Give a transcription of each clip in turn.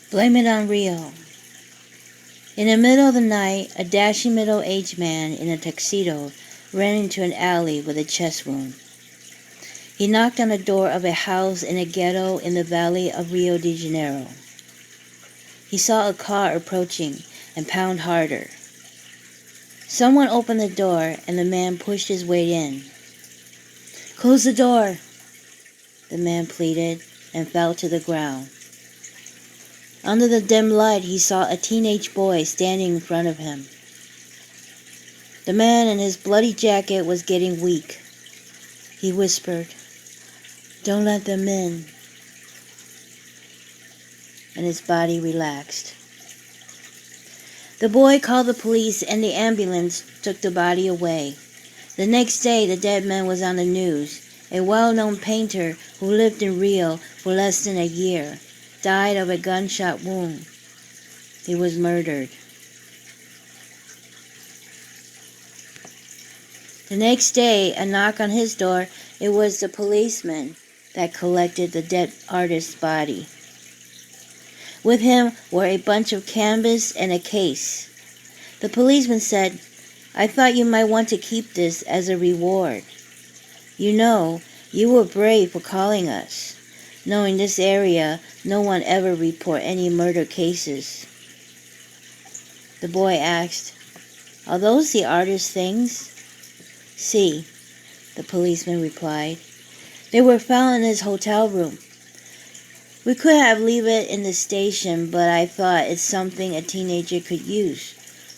Blame it on Rio. In the middle of the night, a dashing middle-aged man in a tuxedo ran into an alley with a chest wound. He knocked on the door of a house in a ghetto in the valley of Rio de Janeiro. He saw a car approaching and pounded harder. Someone opened the door and the man pushed his way in. "Close the door," the man pleaded and fell to the ground. Under the dim light, he saw a teenage boy standing in front of him. The man in his bloody jacket was getting weak. He whispered, "Don't let them in," and his body relaxed. The boy called the police and the ambulance took the body away. The next day, the dead man was on the news. A well-known painter who lived in Rio for less than a year died of a gunshot wound. He was murdered. The next day, a knock on his door. It was the policeman that collected the dead artist's body. With him were a bunch of canvas and a case. The policeman said, "I thought you might want to keep this as a reward. You know, you were brave for calling us. Knowing this area, no one ever report any murder cases." The boy asked, "Are those the artist's things?" "Si," the policeman replied. "They were found in his hotel room. We could have left it in the station, but I thought it's something a teenager could use.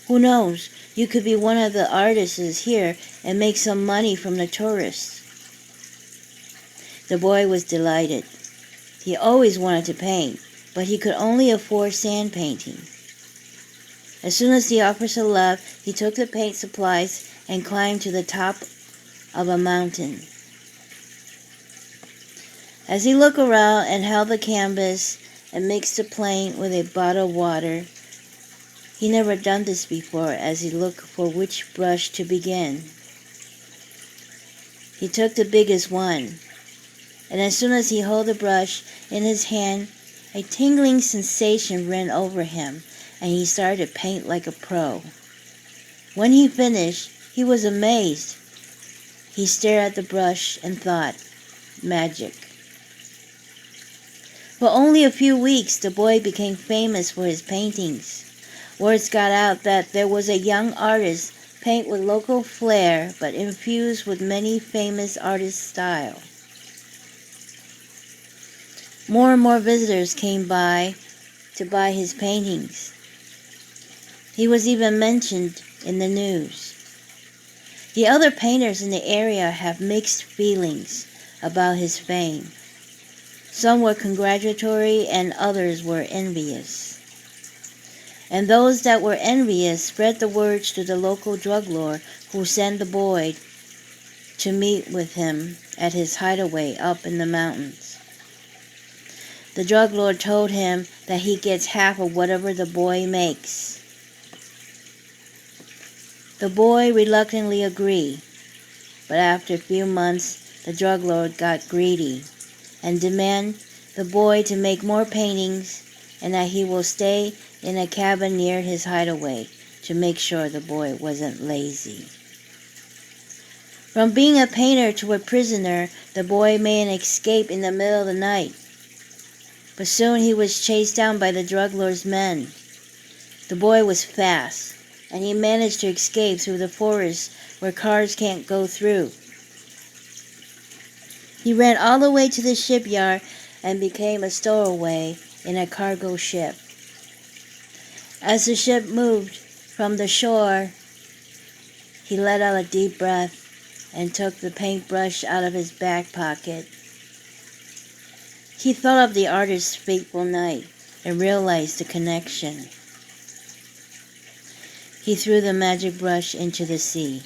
Who knows, you could be one of the artists here and make some money from the tourists." The boy was delighted. He always wanted to paint, but he could only afford sand painting. As soon as the officer left, he took the paint supplies and climbed to the top of a mountain. As he looked around and held the canvas and mixed the paint with a bottle of water, he never done this before as he looked for which brush to begin. He took the biggest one, and as soon as he held the brush in his hand, a tingling sensation ran over him, and he started to paint like a pro. When he finished, he was amazed. He stared at the brush and thought, magic. For only a few weeks, the boy became famous for his paintings. Words got out that there was a young artist paint with local flair but infused with many famous artists' style. More and more visitors came by to buy his paintings. He was even mentioned in the news. The other painters in the area have mixed feelings about his fame. Some were congratulatory and others were envious. And those that were envious spread the word to the local drug lord who sent the boy to meet with him at his hideaway up in the mountains. The drug lord told him that he gets half of whatever the boy makes. The boy reluctantly agreed, but after a few months, the drug lord got greedy and demanded the boy to make more paintings and that he will stay in a cabin near his hideaway to make sure the boy wasn't lazy. From being a painter to a prisoner, the boy made an escape in the middle of the night. But soon he was chased down by the drug lord's men. The boy was fast, and he managed to escape through the forest where cars can't go through. He ran all the way to the shipyard and became a stowaway in a cargo ship. As the ship moved from the shore, he let out a deep breath and took the paintbrush out of his back pocket. He thought of the artist's fateful night and realized the connection. He threw the magic brush into the sea.